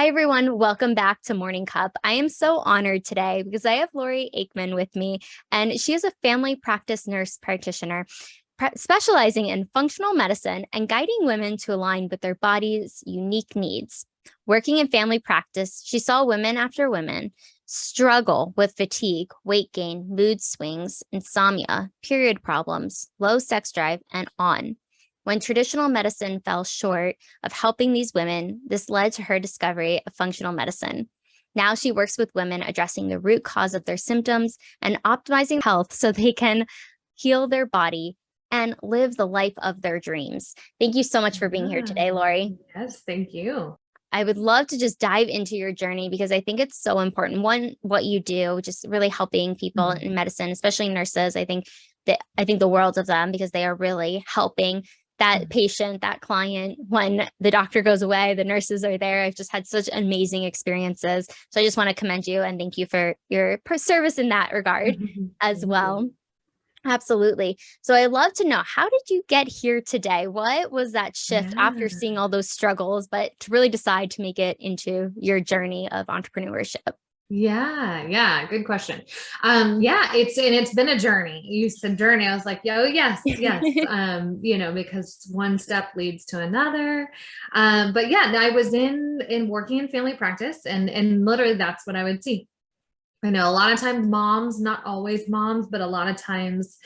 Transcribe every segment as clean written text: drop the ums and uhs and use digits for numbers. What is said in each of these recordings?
Hi, everyone. Welcome back to Morning Cup. I am so honored today because I have Lori Aikman with me, and she is a family practice nurse practitioner specializing in functional medicine and guiding women to align with their body's unique needs. Working in family practice, she saw women after women struggle with fatigue, weight gain, mood swings, insomnia, period problems, low sex drive, and on. When traditional medicine fell short of helping these women, this led to her discovery of functional medicine. Now she works with women addressing the root cause of their symptoms and optimizing health so they can heal their body and live the life of their dreams. Thank you so much for being here today, Lori. Yes, thank you. I would love to just dive into your journey because I think it's so important. One, what you do, just really helping people in medicine, especially nurses. I think the world of them because they are really helping that patient, that client. When the doctor goes away, the nurses are there. I've just had such amazing experiences. So I just want to commend you and thank you for your service in that regard as well. Absolutely. So I'd love to know, how did you get here today? What was that shift after seeing all those struggles, but to really decide to make it into your journey of entrepreneurship? Yeah, good question. It's been a journey. You said journey. I was like, oh yes. Because one step leads to another. But yeah, I was in working in family practice and literally that's what I would see. I know a lot of times moms, not always moms, but a lot of times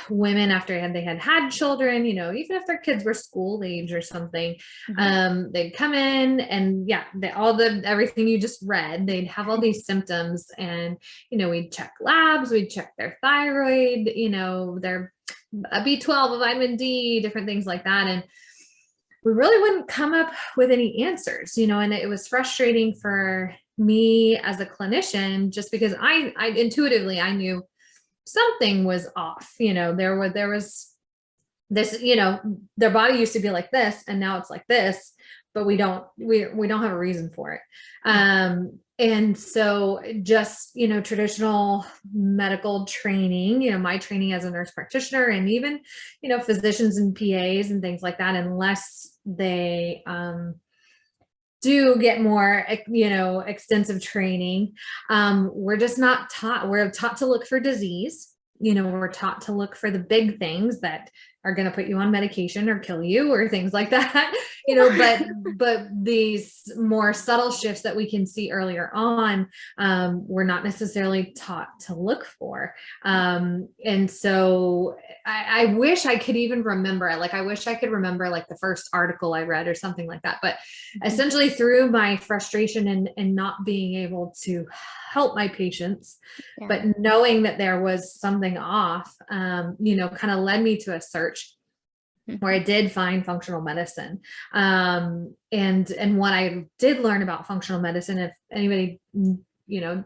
women after they had children, even if their kids were school age or something, they'd come in and everything you just read, they'd have all these symptoms and, we'd check labs, we'd check their thyroid, their B12, vitamin D, different things like that. And we really wouldn't come up with any answers, and it was frustrating for me as a clinician, just because I intuitively, I knew something was off. There was this, their body used to be like this and now it's like this, but we don't have a reason for it. And so just, traditional medical training, my training as a nurse practitioner and even, physicians and PAs and things like that, unless they, do get more, extensive training. We're just not taught. We're taught to look for disease. We're taught to look for the big things that are going to put you on medication or kill you or things like that, but these more subtle shifts that we can see earlier on, we're not necessarily taught to look for. And so I wish I could even remember, I wish I could remember the first article I read or something like that, but essentially through my frustration and not being able to help my patients, but knowing that there was something off, kind of led me to a search where I did find functional medicine. And what I did learn about functional medicine, if anybody,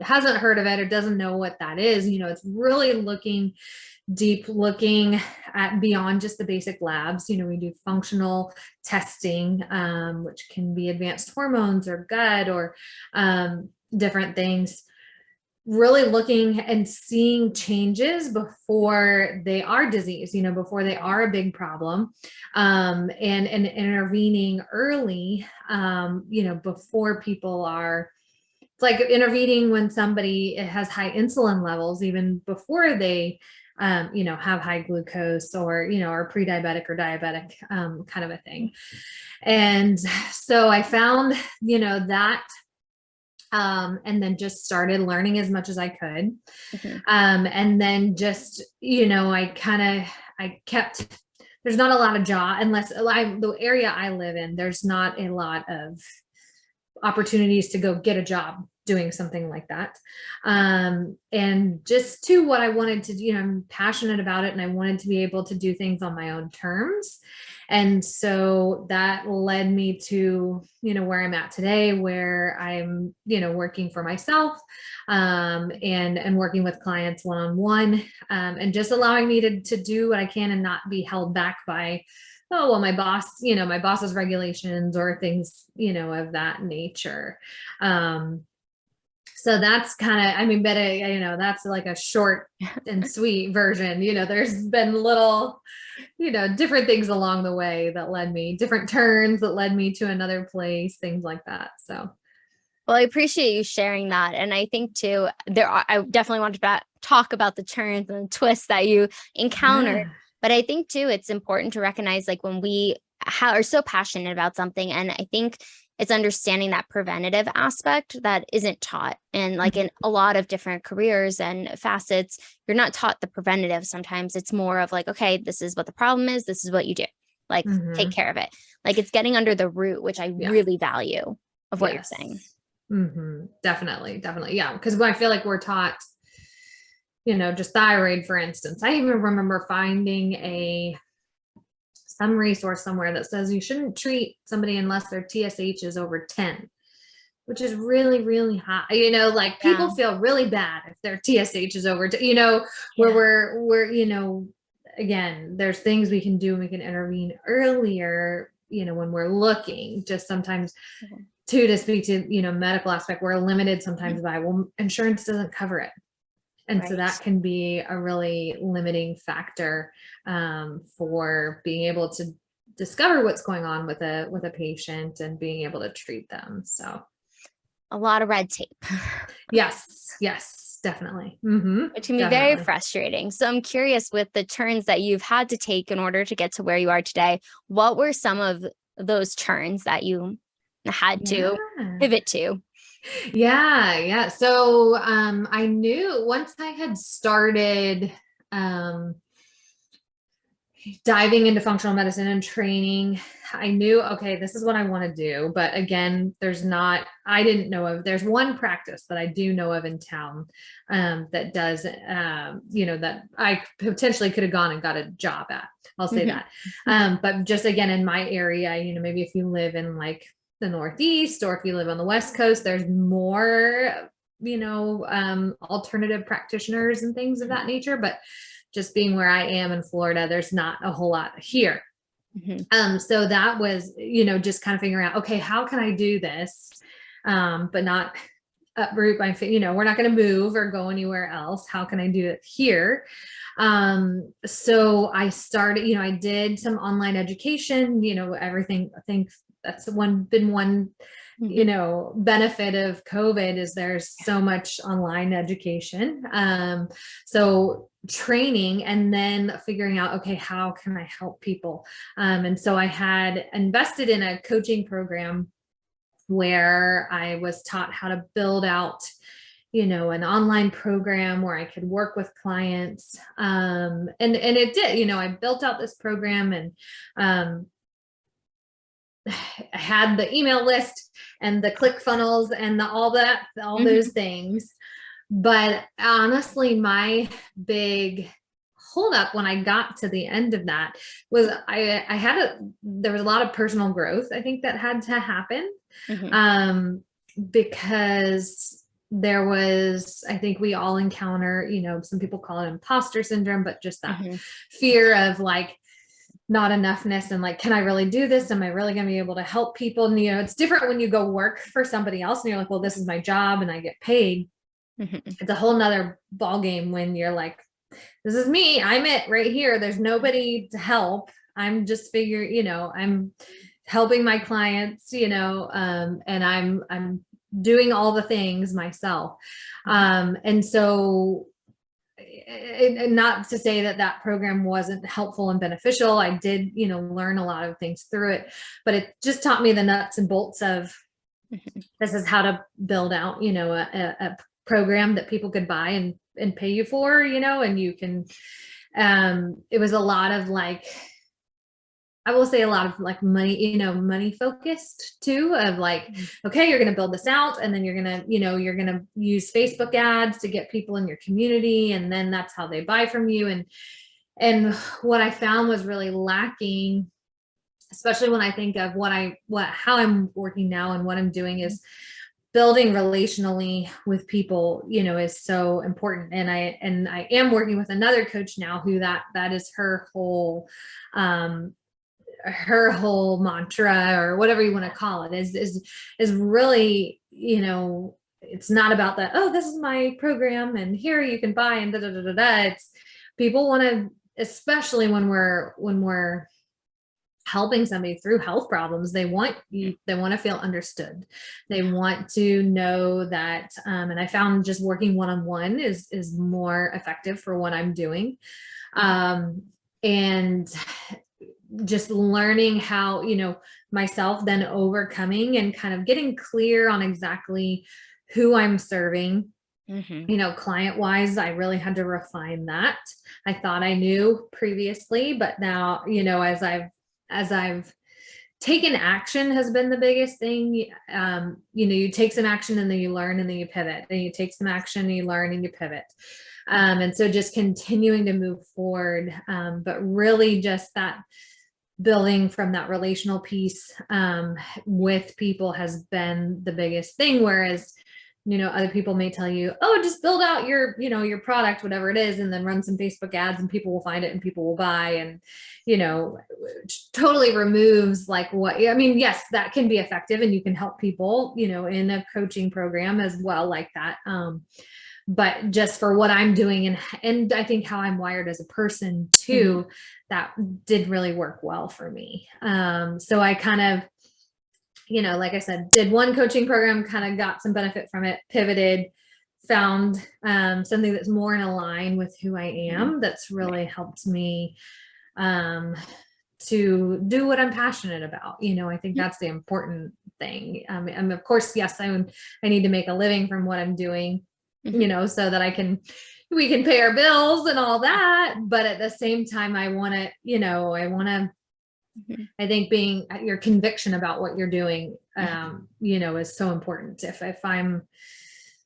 hasn't heard of it or doesn't know what that is, it's really looking at beyond just the basic labs. We do functional testing, which can be advanced hormones or gut or different things, really looking and seeing changes before they are disease, before they are a big problem, and intervening early, before people are, it's like intervening when somebody has high insulin levels, even before they, have high glucose or, are pre-diabetic or diabetic, kind of a thing. And so I found, that, and then just started learning as much as I could. And then just, I kept, there's not a lot of job unless the area I live in, there's not a lot of opportunities to go get a job doing something like that. And just to what I wanted to do, I'm passionate about it and I wanted to be able to do things on my own terms. And so that led me to, where I'm at today, where I'm, working for myself, and working with clients one-on-one, and just allowing me to do what I can and not be held back by, oh, well, my boss's regulations or things, of that nature. So that's kind of, I mean, but that's like a short and sweet version. There's been little, different things along the way that led me, different turns that led me to another place, things like that. So. Well, I appreciate you sharing that. And I think too, I definitely want to talk about the turns and the twists that you encountered. Yeah. But I think too, it's important to recognize like when we are so passionate about something. And I think it's understanding that preventative aspect that isn't taught. And like in a lot of different careers and facets, you're not taught the preventative. Sometimes it's more of like, okay, this is what the problem is. This is what you do. Like take care of it. Like it's getting under the root, which I really value of what you're saying. Definitely. Yeah. Because I feel like we're taught, just thyroid, for instance. I even remember finding some resource somewhere that says you shouldn't treat somebody unless their TSH is over 10, which is really, really high. Like people feel really bad if their TSH is over, where we're, again, there's things we can do and we can intervene earlier, when we're looking. Just sometimes to speak to, medical aspect, we're limited sometimes by, well, insurance doesn't cover it. And so that can be a really limiting factor for being able to discover what's going on with a patient and being able to treat them. So a lot of red tape. Yes, definitely. Which can be very frustrating. So I'm curious, with the turns that you've had to take in order to get to where you are today, what were some of those turns that you had to pivot to? Yeah. So I knew once I had started diving into functional medicine and training, I knew, okay, this is what I want to do. But again, there's one practice that I do know of in town that does, that I potentially could have gone and got a job at. I'll say that. But just again, in my area, maybe if you live in like the Northeast, or if you live on the West Coast, there's more, alternative practitioners and things of that nature. But just being where I am in Florida, there's not a whole lot here. So that was, just kind of figuring out, okay, how can I do this? But not uproot my, we're not going to move or go anywhere else. How can I do it here? So I started, I did some online education, everything. I think that's been one benefit of COVID is there's so much online education. So training and then figuring out, okay, how can I help people? And so I had invested in a coaching program where I was taught how to build out, an online program where I could work with clients. And it did, I built out this program and, I had the email list and the click funnels and all those things. But honestly, my big holdup when I got to the end of that was there was a lot of personal growth, I think, that had to happen. Because there was, I think we all encounter, some people call it imposter syndrome, but just that fear of like, not enoughness and like, can I really do this? Am I really going to be able to help people? And, it's different when you go work for somebody else and you're like, well, this is my job and I get paid. It's a whole nother ball game when you're like, this is me. I'm it right here. There's nobody to help. I'm just I'm helping my clients, and I'm doing all the things myself. And so, and not to say that program wasn't helpful and beneficial. I did, learn a lot of things through it, but it just taught me the nuts and bolts of this is how to build out, a program that people could buy and pay you for, and you can, it was a lot of like, I will say a lot of like money, money focused too, of like, okay, you're going to build this out and then you're going to, you're going to use Facebook ads to get people in your community. And then that's how they buy from you. And what I found was really lacking, especially when I think of how I'm working now and what I'm doing is building relationally with people, is so important. And I am working with another coach now who that is her whole mantra or whatever you want to call it is really, it's not about that, oh, this is my program and here you can buy and da da da da da. It's people want to, especially when we're helping somebody through health problems, they want to feel understood. They want to know that, and I found just working one-on-one is more effective for what I'm doing. And just learning how, myself then overcoming and kind of getting clear on exactly who I'm serving. Client wise, I really had to refine that. I thought I knew previously, but now, as I've taken action has been the biggest thing. You take some action and then you learn and then you pivot, and you take some action and you learn and you pivot. And so just continuing to move forward, but really just that building from that relational piece with people has been the biggest thing. Whereas, other people may tell you, oh, just build out your product, whatever it is, and then run some Facebook ads and people will find it and people will buy. And, totally removes yes, that can be effective and you can help people, in a coaching program as well, like that. But just for what I'm doing and I think how I'm wired as a person too, that did really work well for me. So I kind of, like I said, did one coaching program, kind of got some benefit from it, pivoted, found something that's more in line with who I am. That's really helped me to do what I'm passionate about. I think that's the important thing. And of course, yes, I need to make a living from what I'm doing, so that we can pay our bills and all that. But at the same time, I think being your conviction about what you're doing, is so important. If I'm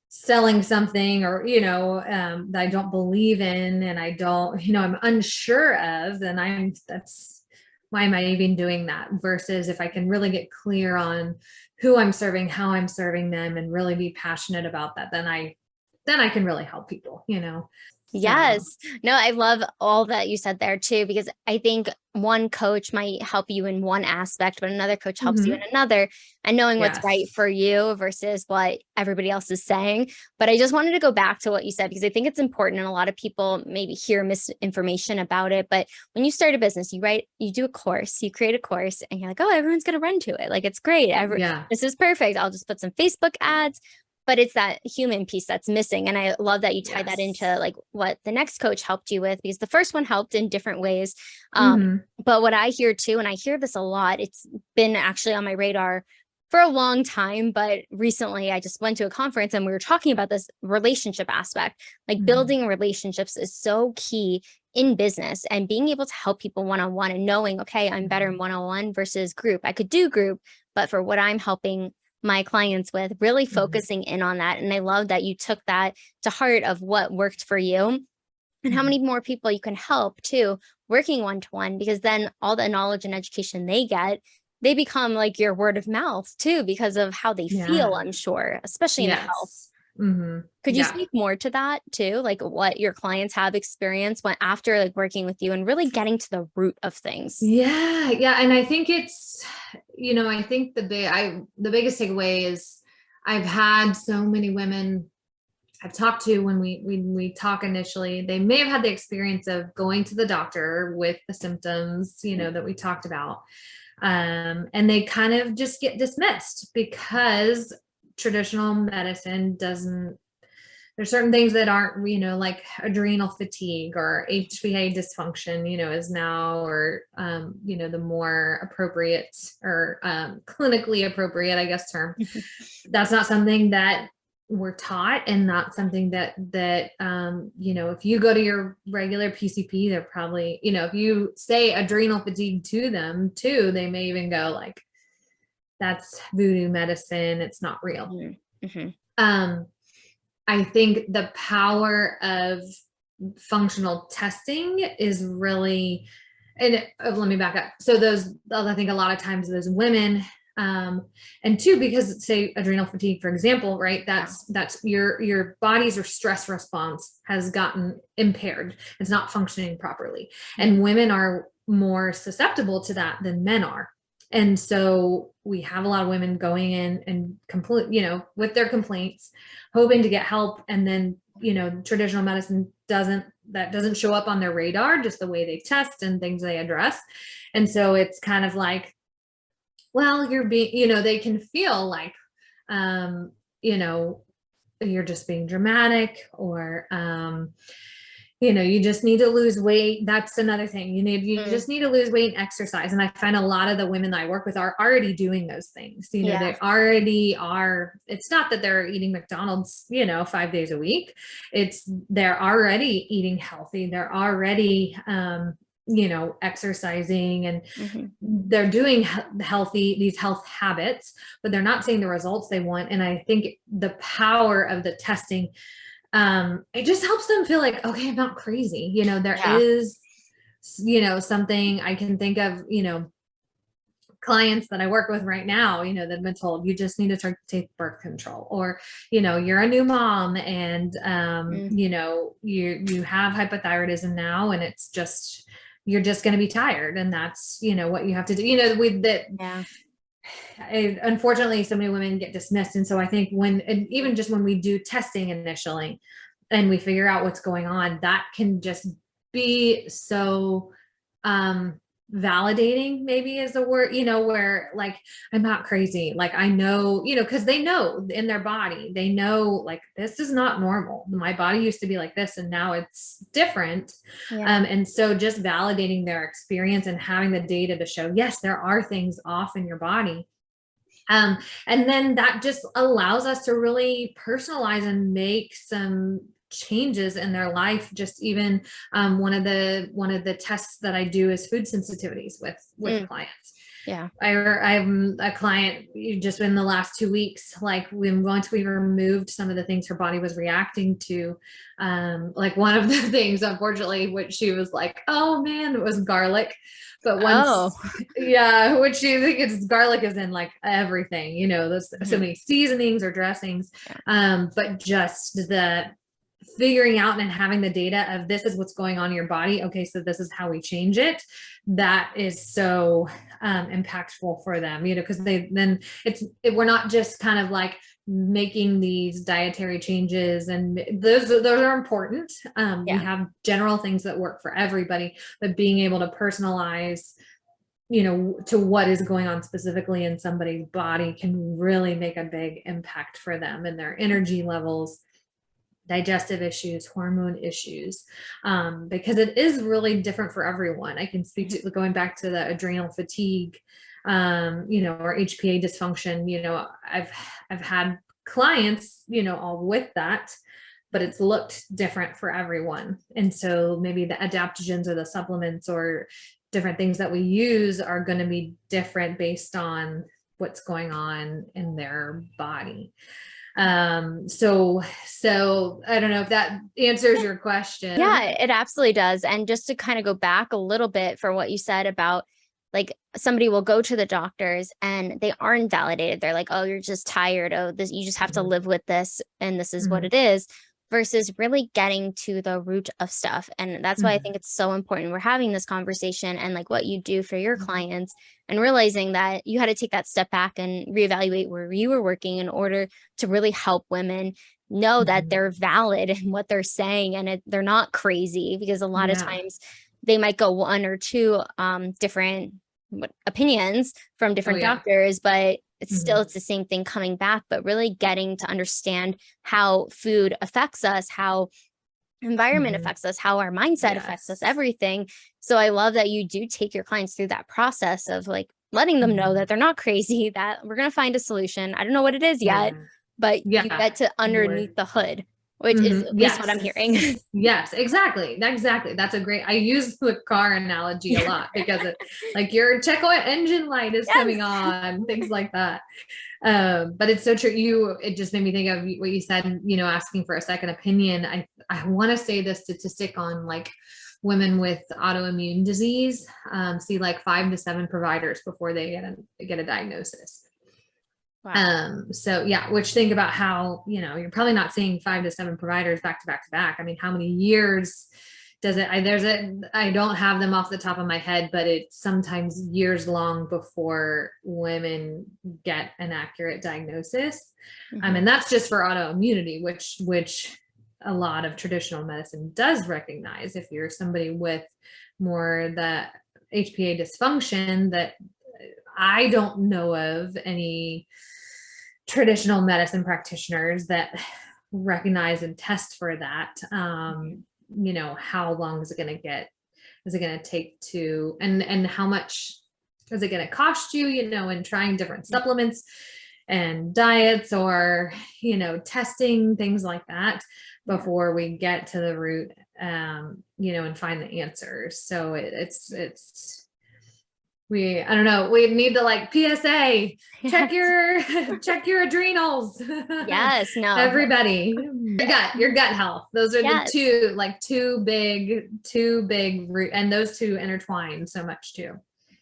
selling something or, that I don't believe in and I don't, I'm unsure of, then that's why am I even doing that? Versus if I can really get clear on who I'm serving, how I'm serving them, and really be passionate about that, then I can really help people, Yes. No, I love all that you said there too, because I think one coach might help you in one aspect, but another coach helps you in another, and knowing what's right for you versus what everybody else is saying. But I just wanted to go back to what you said, because I think it's important. And a lot of people maybe hear misinformation about it. But when you start a business, you do a course, you create a course, and you're like, oh, everyone's going to run to it. Like, it's great. This is perfect. I'll just put some Facebook ads. But it's that human piece that's missing. And I love that you tied that into like what the next coach helped you with, because the first one helped in different ways. But what I hear too, and I hear this a lot, it's been actually on my radar for a long time, but recently I just went to a conference and we were talking about this relationship aspect. Like building relationships is so key in business, and being able to help people one-on-one and knowing, okay, I'm better in one-on-one versus group. I could do group, but for what I'm helping my clients with, really focusing in on that. And I love that you took that to heart of what worked for you and how many more people you can help too, working one-to-one, because then all the knowledge and education they get, they become like your word of mouth too, because of how they feel, I'm sure, especially in the health. Could you speak more to that too? Like what your clients have experienced after like working with you and really getting to the root of things? Yeah. And I think it's, I think the biggest takeaway is I've had so many women I've talked to when we talk initially, they may have had the experience of going to the doctor with the symptoms, that we talked about. And they kind of just get dismissed because traditional medicine there's certain things that aren't, like adrenal fatigue or HPA dysfunction, is now, or, the more appropriate or clinically appropriate, I guess, term. That's not something that we're taught, and not something that if you go to your regular PCP, they're probably, if you say adrenal fatigue to them too, they may even go like, that's voodoo medicine. It's not real. I think the power of functional testing is really, and let me back up. So I think a lot of times those women, and two, because say adrenal fatigue, for example, right? That's your body's or stress response has gotten impaired. It's not functioning properly. And women are more susceptible to that than men are. And so we have a lot of women going in and with their complaints, hoping to get help. And then, traditional medicine doesn't show up on their radar, just the way they test and things they address. And so it's kind of like, well, they can feel like, you're just being dramatic, or, you just need to lose weight. That's another thing. You just need to lose weight and exercise. And I find a lot of the women that I work with are already doing those things. They already are. It's not that they're eating McDonald's, 5 days a week. They're already eating healthy. They're already, exercising, and they're doing these health habits, but they're not seeing the results they want. And I think the power of the testing, it just helps them feel like, okay, I'm not crazy. There is, something I can think of, clients that I work with right now, that have been told, you just need to take birth control, or, you're a new mom, and, you have hypothyroidism now, and you're just going to be tired. And that's, what you have to do, with that. Yeah. Unfortunately, so many women get dismissed. And so I think even just when we do testing initially and we figure out what's going on, that can just be so validating, maybe is the word, where like, I'm not crazy. Like, I know, because they know in their body, they know, like, this is not normal. My body used to be like this, and now it's different. And so just validating their experience and having the data to show, yes, there are things off in your body. And then that just allows us to really personalize and make some changes in their life. Just even one of the tests that I do is food sensitivities with clients. Yeah. I have a client just in the last 2 weeks, like we removed some of the things her body was reacting to. Like one of the things, unfortunately, which she was like, oh man, it was garlic. But which she thinks garlic is in like everything, there's so many seasonings or dressings. But just the figuring out and having the data of, this is what's going on in your body. Okay, so this is how we change it. That is so impactful for them, because we're not just kind of like making these dietary changes, and those are important. We have general things that work for everybody, but being able to personalize, to what is going on specifically in somebody's body can really make a big impact for them and their energy levels, digestive issues, hormone issues, because it is really different for everyone. I can speak to going back to the adrenal fatigue, or HPA dysfunction. I've had clients, all with that, but it's looked different for everyone. And so maybe the adaptogens or the supplements or different things that we use are going to be different based on what's going on in their body. So I don't know if that answers your question. Yeah, it absolutely does. And just to kind of go back a little bit for what you said about, like, somebody will go to the doctors and they aren't validated. They're like, oh, you're just tired. Oh, this, you just have to live with this, and this is what it is, versus really getting to the root of stuff. And that's why I think it's so important we're having this conversation, and like what you do for your clients, and realizing that you had to take that step back and reevaluate where you were working in order to really help women know that they're valid in what they're saying, and they're not crazy, because a lot of times they might go one or two different opinions from different doctors, but it's the same thing coming back. But really getting to understand how food affects us, how environment affects us, how our mindset affects us, everything. So I love that you do take your clients through that process of like letting them know that they're not crazy, that we're going to find a solution. I don't know what it is yet, but you get to underneath the hood, which is at least what I'm hearing. Yes, exactly. That's a great, I use the car analogy a lot, because it's like your check engine light is coming on, things like that. But it's so true. It just made me think of what you said, asking for a second opinion. I want to say the statistic on like women with autoimmune disease, see like 5 to 7 providers before they get a diagnosis. Wow. So yeah, which think about how, you're probably not seeing 5 to 7 providers back to back to back. I mean, how many years, I don't have them off the top of my head, but it's sometimes years long before women get an accurate diagnosis. And that's just for autoimmunity, which a lot of traditional medicine does recognize. If you're somebody with more the HPA dysfunction, that I don't know of any traditional medicine practitioners that recognize and test for that. How long is it going to take to, and how much is it going to cost you, in trying different supplements and diets, or, testing, things like that, before we get to the root, and find the answers. So I don't know, we need to, like, PSA, check your adrenals. Yes, no. Everybody, your gut health. Those are the two big root, and those two intertwine so much too.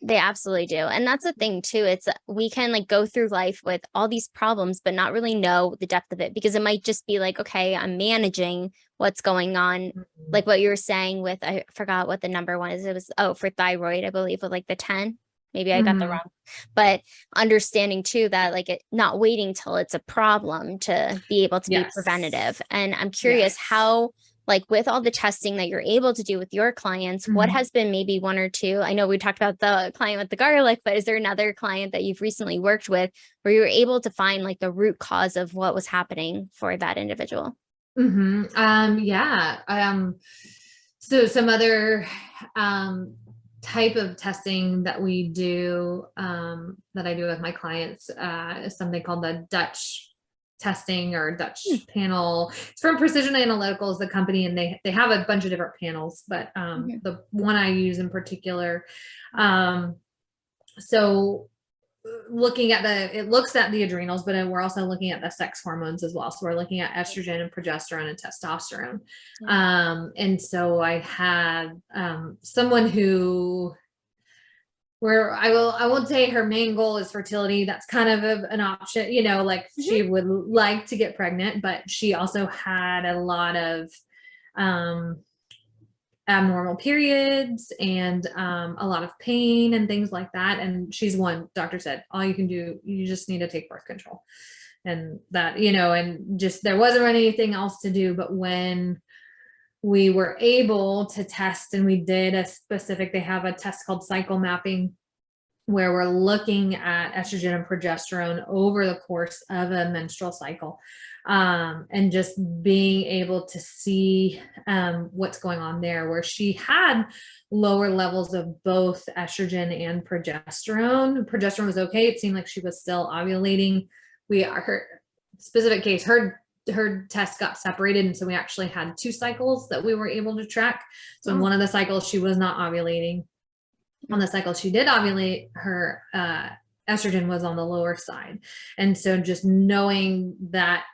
They absolutely do. And that's the thing too. We can like go through life with all these problems, but not really know the depth of it, because it might just be like, okay, I'm managing what's going on. Like what you were saying with, I forgot what the number one is. It was, for thyroid, I believe, with like the 10. Maybe I got the wrong, but understanding too that like not waiting till it's a problem to be able to be preventative. And I'm curious how, like with all the testing that you're able to do with your clients, what has been maybe one or two? I know we talked about the client with the garlic, but is there another client that you've recently worked with where you were able to find like the root cause of what was happening for that individual? So some other type of testing that we do, that I do with my clients, is something called the Dutch testing or Dutch panel. It's from Precision Analytical, the company, and they have a bunch of different panels, but the one I use in particular, so looking at it looks at the adrenals, but we're also looking at the sex hormones as well. So we're looking at estrogen and progesterone and testosterone. And so I had someone where I won't say her main goal is fertility. That's kind of an option, she would like to get pregnant, but she also had a lot of abnormal periods and a lot of pain and things like that. And she's one, doctor said, all you can do, you just need to take birth control. And that, and just, there wasn't anything else to do. But when we were able to test, and we did they have a test called cycle mapping, where we're looking at estrogen and progesterone over the course of a menstrual cycle, and just being able to see what's going on there, where she had lower levels of both estrogen and progesterone. Progesterone was okay. It seemed like she was still ovulating. Her specific case, her test got separated, and so we actually had 2 cycles that we were able to track. So in one of the cycles she was not ovulating. On the cycle she did ovulate, her estrogen was on the lower side. And so just knowing that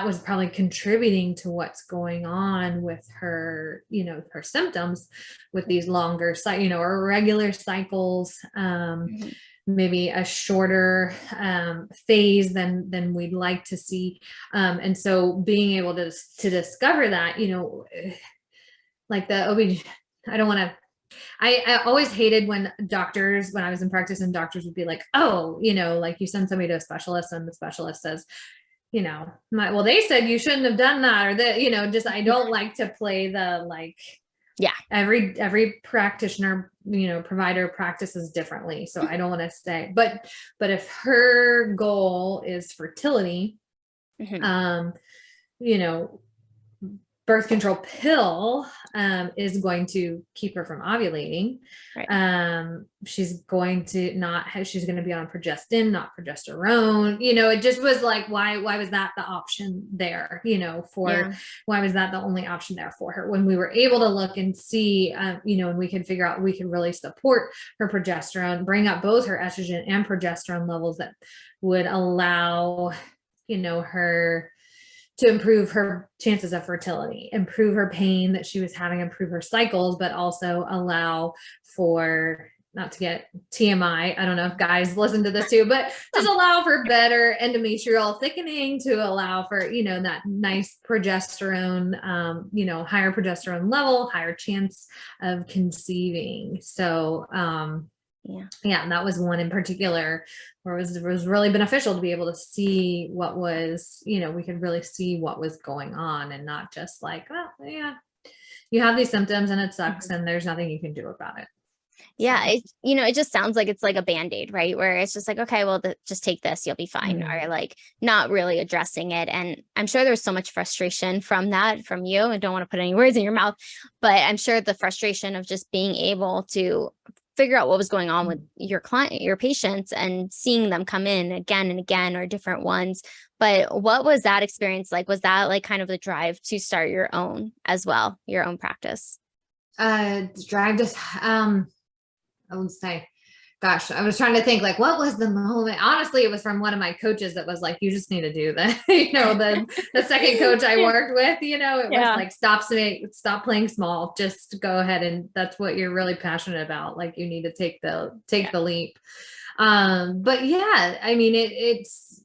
was probably contributing to what's going on with her, her symptoms with these longer or regular cycles, maybe a shorter phase than we'd like to see. And so being able to discover that, like the OB, I always hated when I was in practice, and doctors would be like, oh, like you send somebody to a specialist and the specialist says, well, they said you shouldn't have done that, or that, just, I don't like to play the, every practitioner, provider practices differently. So I don't want to say, but if her goal is fertility, birth control pill is going to keep her from ovulating. Right. She's going to be on progestin, not progesterone. It just was like, why was that the option there? Why was that the only option there for her? When we were able to look and see, and we could figure out, we could really support her progesterone, bring up both her estrogen and progesterone levels that would allow, her to improve her chances of fertility, improve her pain that she was having, improve her cycles, but also allow for, not to get TMI, I don't know if guys listen to this too, but just allow for better endometrial thickening to allow for, that nice progesterone, higher progesterone level, higher chance of conceiving. So, yeah, that was one in particular where it was really beneficial to be able to see what was, we could really see what was going on and not just like, oh, yeah, you have these symptoms and it sucks and there's nothing you can do about it. Yeah. So. It just sounds like it's like a Band-Aid, right? Where it's just like, okay, well, just take this, you'll be fine. Or like not really addressing it. And I'm sure there's so much frustration from you. I don't want to put any words in your mouth, but I'm sure the frustration of just being able to figure out what was going on with your client, your patients, and seeing them come in again and again, or different ones. But what was that experience like? Was that like kind of the drive to start your own as well, your own practice? Drive to, I would say, gosh, I was trying to think like, what was the moment? Honestly, it was from one of my coaches that was like, you just need to do that. The second coach I worked with, it was like, stop playing small, just go ahead. And that's what you're really passionate about. Like you need to take the leap. But yeah, I mean, it's,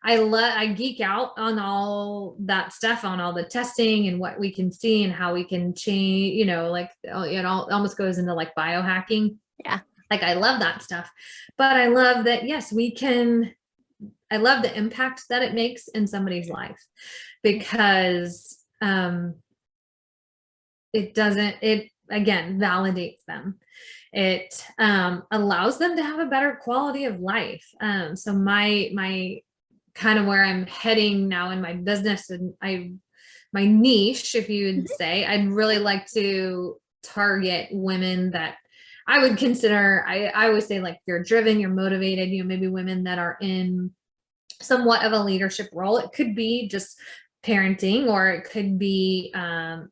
I geek out on all that stuff, on all the testing and what we can see and how we can change, it almost goes into like biohacking. Yeah. Like I love that stuff, but I love that, yes, I love the impact that it makes in somebody's life because, it again, validates them. It, allows them to have a better quality of life. So my kind of where I'm heading now in my business and my niche, if you would say, I'd really like to target women that I would consider, I always say like you're driven, you're motivated, maybe women that are in somewhat of a leadership role. It could be just parenting, or it could be, I'm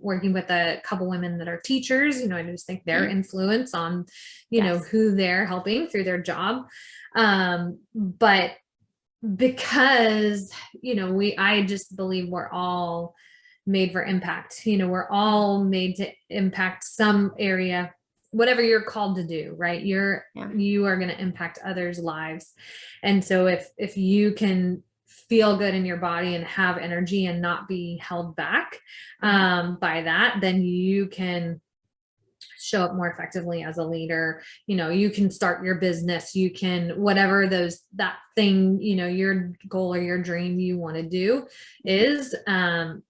working with a couple women that are teachers, I just think their influence on, who they're helping through their job. But because, I just believe we're all made for impact, we're all made to impact some area, whatever you're called to do, right? You are going to impact others' lives. And so if you can feel good in your body and have energy and not be held back, by that, then you can show up more effectively as a leader. You can start your business, you can, whatever that thing, your goal or your dream you want to do is, cause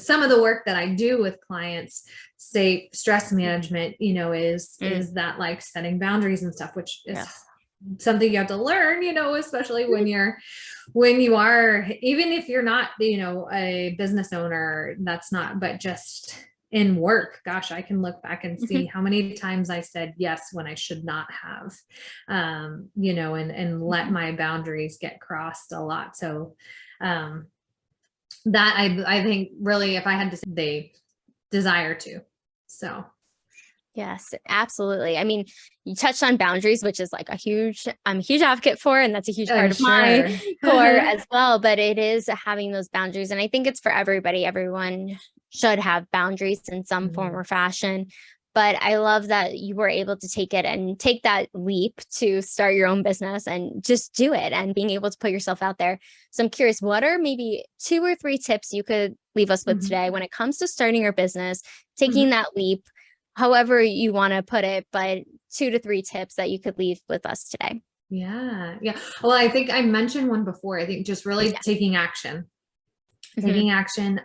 some of the work that I do with clients, say stress management, is that like setting boundaries and stuff, which is something you have to learn, especially when you are, even if you're not, a business owner, but just in work, gosh, I can look back and see how many times I said yes when I should not have, and let my boundaries get crossed a lot. So, that I think really, if I had to say, they desire to, so. Yes, absolutely. I mean, you touched on boundaries, which is like I'm a huge advocate for, and that's a huge part of my core as well. But it is having those boundaries. And I think it's for everybody. Everyone should have boundaries in some form or fashion. But I love that you were able to take that leap to start your own business and just do it, and being able to put yourself out there. So I'm curious, what are maybe 2 or 3 tips you could leave us with today when it comes to starting your business, taking that leap, however you want to put it, but 2 to 3 tips that you could leave with us today? Yeah. Well, I think I mentioned one before. I think just really taking action. Taking action.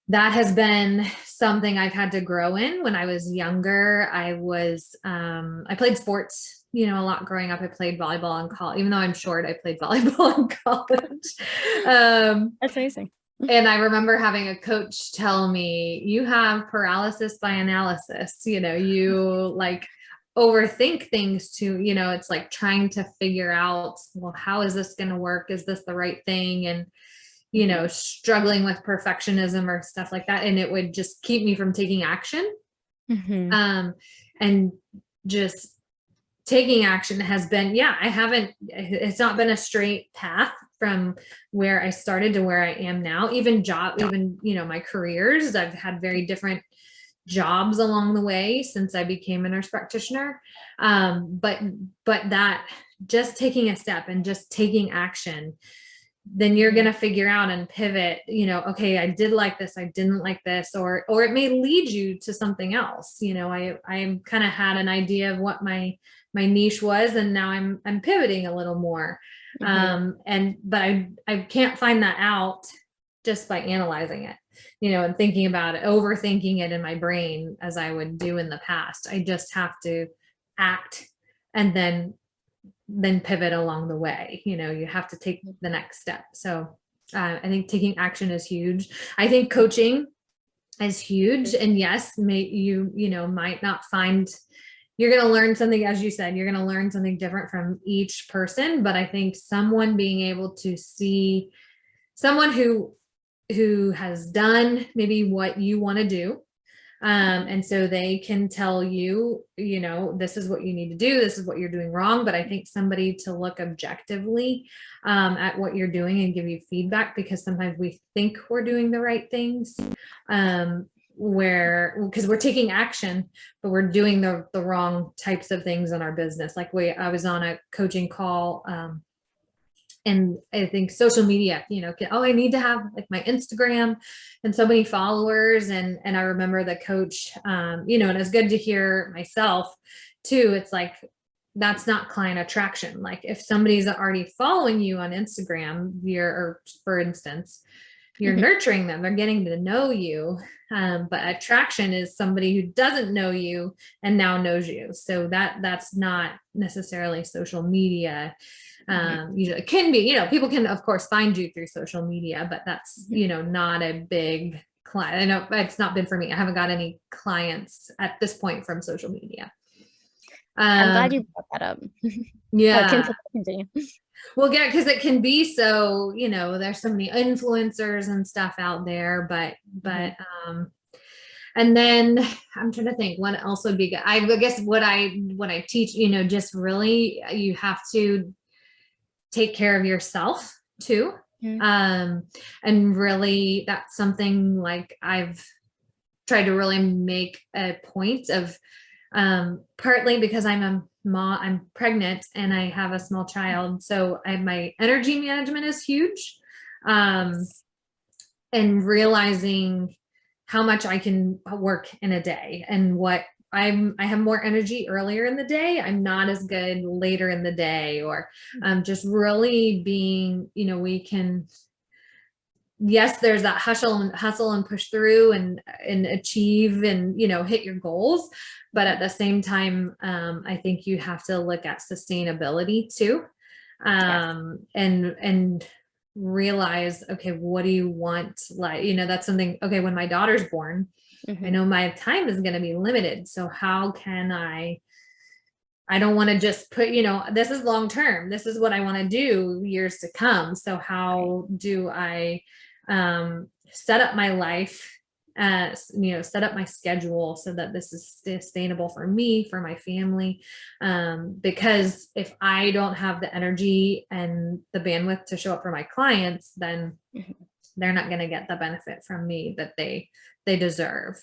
That has been something I've had to grow in. When I was younger, I played sports, a lot growing up. I played volleyball in college. Even though I'm short, I played volleyball in college. That's amazing. And I remember having a coach tell me, you have paralysis by analysis, you like overthink things it's like trying to figure out, well, how is this going to work? Is this the right thing? And, struggling with perfectionism or stuff like that. And it would just keep me from taking action. And just taking action has been, it's not been a straight path from where I started to where I am now. Even my careers, I've had very different, jobs along the way since I became a nurse practitioner. But that just taking a step and just taking action, then you're going to figure out and pivot, okay, I did like this, I didn't like this, or it may lead you to something else. I kind of had an idea of what my niche was, and now I'm pivoting a little more. But I can't find that out just by analyzing it, and thinking about it, overthinking it in my brain as I would do in the past. I just have to act and then pivot along the way. You have to take the next step. So I think taking action is huge. I think coaching is huge. And yes, might not find, you're going to learn something, as you said, you're going to learn something different from each person. But I think someone being able to see someone who has done maybe what you want to do, and so they can tell you, this is what you need to do, this is what you're doing wrong. But I think somebody to look objectively at what you're doing and give you feedback, because sometimes we think we're doing the right things, because we're taking action, but we're doing the wrong types of things in our business. Like I was on a coaching call, and I think social media, I need to have like my Instagram and so many followers. And I remember the coach, and it's good to hear myself too. It's like, that's not client attraction. Like if somebody's already following you on Instagram, for instance, you're nurturing them, they're getting to know you. But attraction is somebody who doesn't know you and now knows you. So that's not necessarily social media. Usually it can be, people can of course find you through social media, but that's, not a big client. I know it's not been for me. I haven't got any clients at this point from social media. I'm glad you brought that up. Yeah. Continue. Well, yeah, because it can be so, there's so many influencers and stuff out there, but and then I'm trying to think what else would be good. I guess what I teach, just really, you have to take care of yourself too. And really that's something like I've tried to really make a point of, partly because I'm pregnant and I have a small child. So my energy management is huge. And realizing how much I can work in a day, and I have more energy earlier in the day. I'm not as good later in the day, or just really being, yes, there's that hustle and push through and achieve and, hit your goals. But at the same time, I think you have to look at sustainability too. And realize, okay, what do you want? Like, that's something, okay, when my daughter's born, I know my time is going to be limited. So how can I don't want to just put, this is long-term, this is what I want to do years to come. So how do I set up my life, set up my schedule so that this is sustainable for me, for my family. Because if I don't have the energy and the bandwidth to show up for my clients, then they're not going to get the benefit from me that they deserve.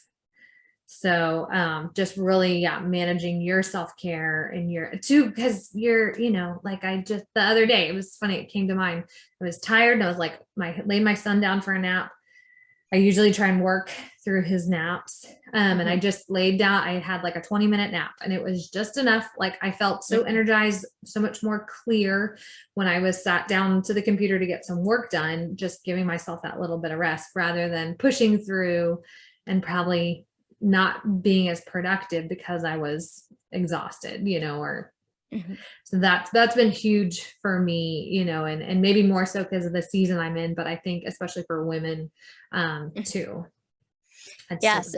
So just really, managing your self-care and because you're, like the other day, it was funny, it came to mind. I was tired and I was like, laid my son down for a nap. I usually try and work through his naps. And I just laid down, I had like a 20-minute nap, and it was just enough. Like I felt so energized, so much more clear when I was sat down to the computer to get some work done, just giving myself that little bit of rest rather than pushing through and probably not being as productive because I was exhausted, so that's been huge for me, and maybe more so because of the season I'm in, but I think especially for women, too. Yes.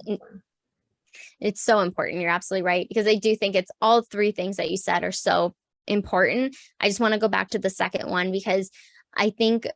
It's so important. You're absolutely right, because I do think it's all three things that you said are so important. I just want to go back to the second one, because I think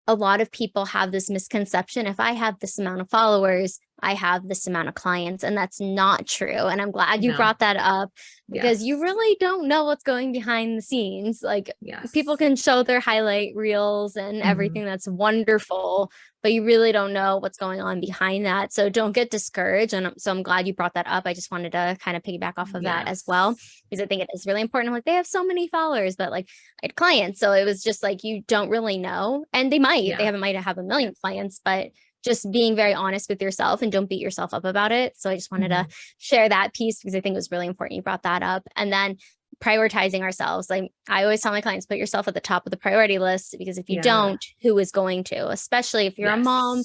a lot of people have this misconception. If I have this amount of followers, I have this amount of clients, and that's not true. And I'm glad you No. brought that up, because you Yes. really don't know what's going behind the scenes. Like, Yes. people can show their highlight reels and everything that's wonderful, but you really don't know what's going on behind that. So don't get discouraged. And so I'm glad you brought that up. I just wanted to kind of piggyback off of that as well, because I think it is really important. Like, they have so many followers, but like, I had clients. So it was just like, you don't really know. And they might have a million clients, but just being very honest with yourself and don't beat yourself up about it. So I just wanted to share that piece, because I think it was really important you brought that up. And then prioritizing ourselves. Like, I always tell my clients, put yourself at the top of the priority list, because if you don't, who is going to? Especially if you're a mom,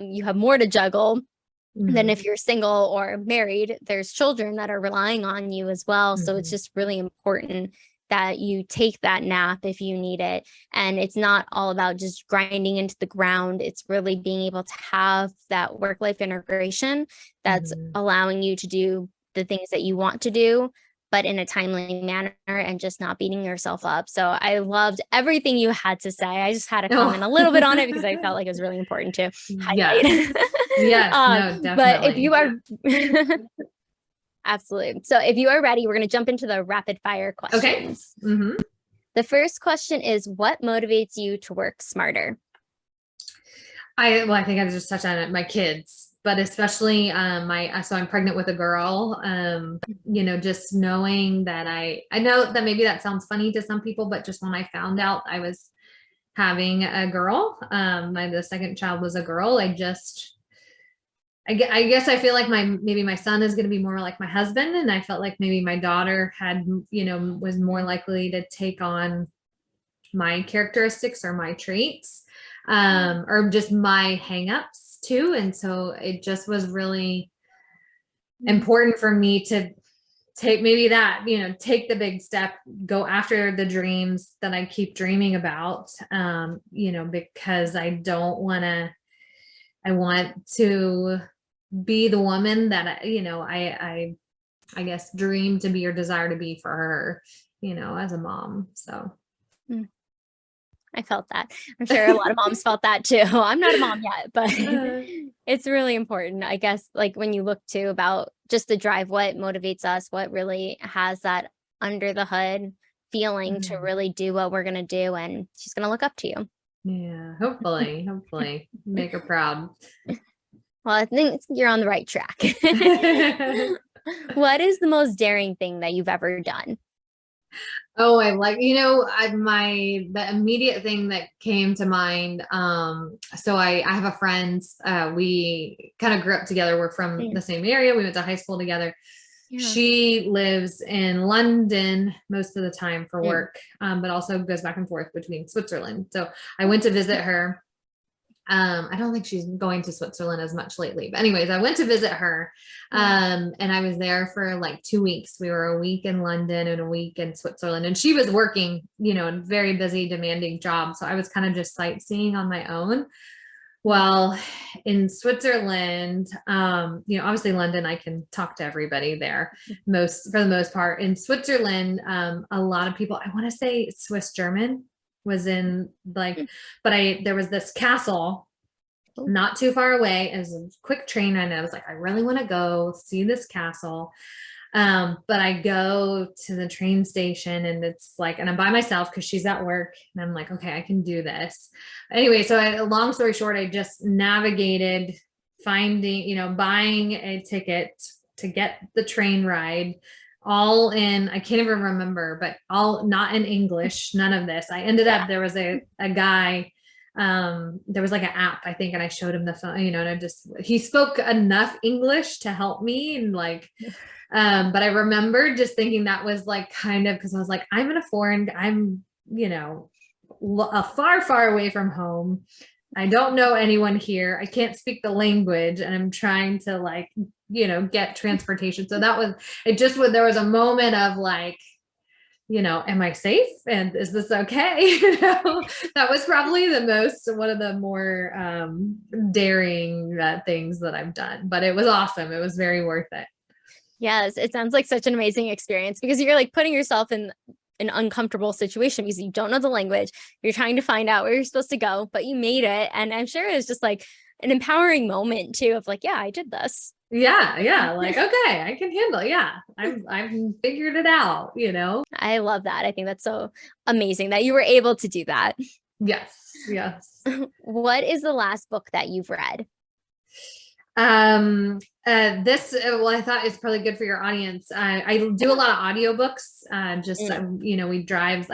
you have more to juggle than if you're single or married. There's children that are relying on you as well. So it's just really important that you take that nap if you need it. And it's not all about just grinding into the ground. It's really being able to have that work-life integration that's allowing you to do the things that you want to do, but in a timely manner, and just not beating yourself up. So I loved everything you had to say. I just had to comment a little bit on it, because I felt like it was really important to highlight. Yes, no, definitely. But if you are absolutely. So if you are ready, we're going to jump into the rapid fire questions. Okay. The first question is, what motivates you to work smarter? I think I just touched on it, my kids, but especially so I'm pregnant with a girl. Just knowing that I know that maybe that sounds funny to some people, but just when I found out I was having a girl, the second child was a girl, I guess I feel like maybe my son is going to be more like my husband. And I felt like maybe my daughter was more likely to take on my characteristics or my traits, or just my hangups too. And so it just was really important for me to take take the big step, go after the dreams that I keep dreaming about, because I want to be the woman that, I guess dream to be or desire to be for her, as a mom. So. I felt that. I'm sure a lot of moms felt that too. I'm not a mom yet, but it's really important. I guess, like, when you look too about just the drive, what motivates us, what really has that under the hood feeling to really do what we're going to do. And she's going to look up to you. Yeah, hopefully make her proud. Well, I think you're on the right track. What is the most daring thing that you've ever done? Oh, the immediate thing that came to mind. So I have a friend, we kind of grew up together. We're from the same area. We went to high school together. Yeah. She lives in London most of the time for work, but also goes back and forth between Switzerland. So I went to visit her. I don't think she's going to Switzerland as much lately, but anyways, I went to visit her. And I was there for like 2 weeks. We were a week in London and a week in Switzerland, and she was working, a very busy, demanding job. So I was kind of just sightseeing on my own. Well, in Switzerland, obviously London, I can talk to everybody there for the most part. In Switzerland, a lot of people, I want to say Swiss German was in but there was this castle not too far away. It was a quick train ride, and I was like, I really want to go see this castle. But I go to the train station, and it's like, and I'm by myself because she's at work, and I'm like, okay, I can do this. Anyway, so long story short, I just navigated finding, buying a ticket to get the train ride, all in, I can't even remember, but all not in English, none of this. I ended up, there was a guy, there was like an app, I think, and I showed him the phone, and he spoke enough English to help me. And but I remember just thinking that was like kind of, because I was like, I'm far, far away from home. I don't know anyone here. I can't speak the language, and I'm trying to get transportation. So there was a moment of am I safe? And is this okay? That was probably one of the more daring things that I've done, but it was awesome. It was very worth it. Yes. It sounds like such an amazing experience, because you're putting yourself in an uncomfortable situation because you don't know the language. You're trying to find out where you're supposed to go, but you made it. And I'm sure it was just an empowering moment too of like, yeah, I did this. Yeah. Like, okay, I can handle it. Yeah. I've figured it out, I love that. I think that's so amazing that you were able to do that. Yes. What is the last book that you've read? This, well, I thought it's probably good for your audience. I do a lot of audiobooks. We drive,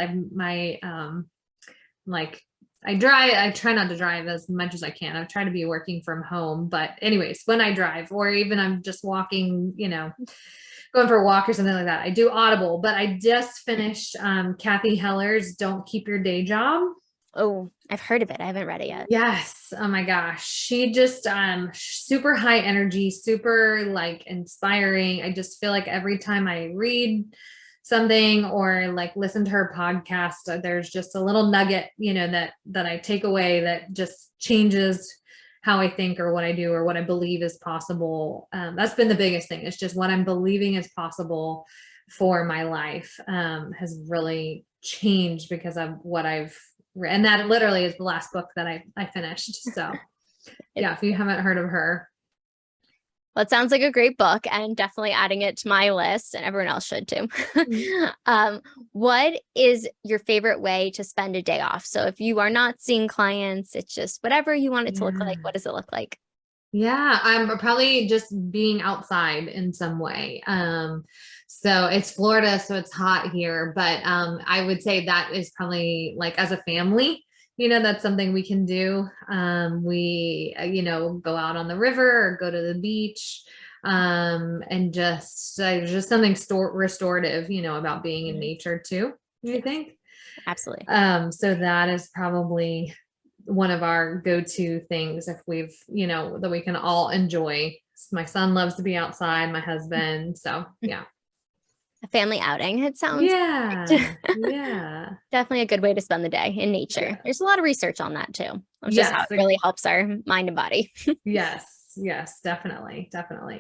like I drive, I try not to drive as much as I can. I try to be working from home, but anyways, when I drive, or even I'm just walking, going for a walk or something like that, I do Audible. But I just finished Kathy Heller's Don't Keep Your Day Job. Oh, I've heard of it. I haven't read it yet. Yes. Oh my gosh. She just super high energy, super like inspiring. I just feel like every time I read something or like listen to her podcast, there's just a little nugget, that I take away that just changes how I think or what I do or what I believe is possible. That's been the biggest thing. It's just what I'm believing is possible for my life has really changed because of what I've read. And that literally is the last book that I finished. So yeah, if you haven't heard of her. Well, it sounds like a great book and definitely adding it to my list, and everyone else should too. What is your favorite way to spend a day off? So if you are not seeing clients, it's just whatever you want it to look like. What does it look like? Yeah, I'm probably just being outside in some way. So it's Florida, so it's hot here, but I would say that is probably like as a family, that's something we can do. We, go out on the river or go to the beach, and just something restorative, about being in nature too. You think? Absolutely. So that is probably one of our go-to things if we've, that we can all enjoy. My son loves to be outside, my husband. So yeah. A family outing. It sounds Yeah. definitely a good way to spend the day in nature. Yeah. There's a lot of research on that too. It's just how it really helps our mind and body. Yes, definitely.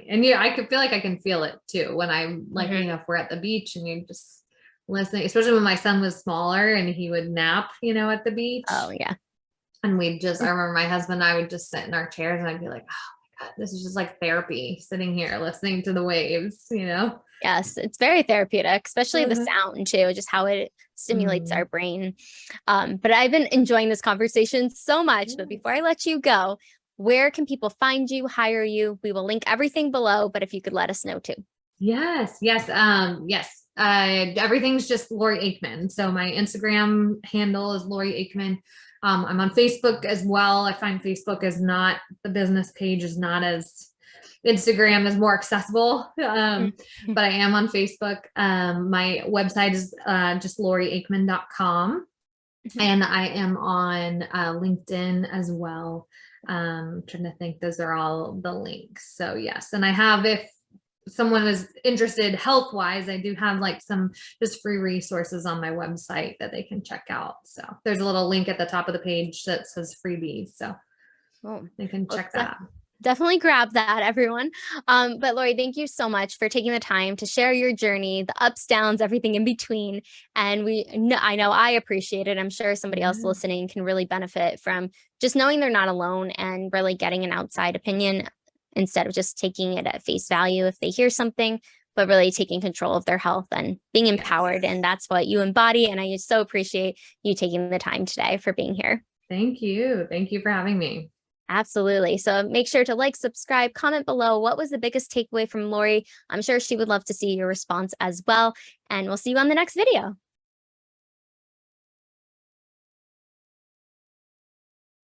And yeah, I could feel like I can feel it too when I'm like, if we're at the beach and you're just listening, especially when my son was smaller and he would nap, at the beach. Oh yeah. And I remember my husband and I would just sit in our chairs and I'd be like, oh my God, this is just like therapy, sitting here listening to the waves, Yes, it's very therapeutic, especially the sound too, just how it stimulates our brain. But I've been enjoying this conversation so much, but before I let you go, where can people find you, hire you? We will link everything below, but if you could let us know too. Yes. Everything's just Lori Aikman. So my Instagram handle is Lori Aikman. I'm on Facebook as well. I find Facebook is not, the business page is not as, Instagram is more accessible. But I am on Facebook. My website is just LoriAikman.com. And I am on LinkedIn as well. Trying to think, those are all the links. So yes. And I have, if someone is interested health wise, I do have like some just free resources on my website that they can check out. So there's a little link at the top of the page that says freebies. So they can check that. Definitely grab that, everyone. But Lori, thank you so much for taking the time to share your journey, the ups, downs, everything in between. And I know I appreciate it. I'm sure somebody else listening can really benefit from just knowing they're not alone and really getting an outside opinion instead of just taking it at face value if they hear something, but really taking control of their health and being empowered. And that's what you embody. And I just so appreciate you taking the time today for being here. Thank you. Thank you for having me. Absolutely. So make sure to like, subscribe, comment below. What was the biggest takeaway from Lori? I'm sure she would love to see your response as well. And we'll see you on the next video.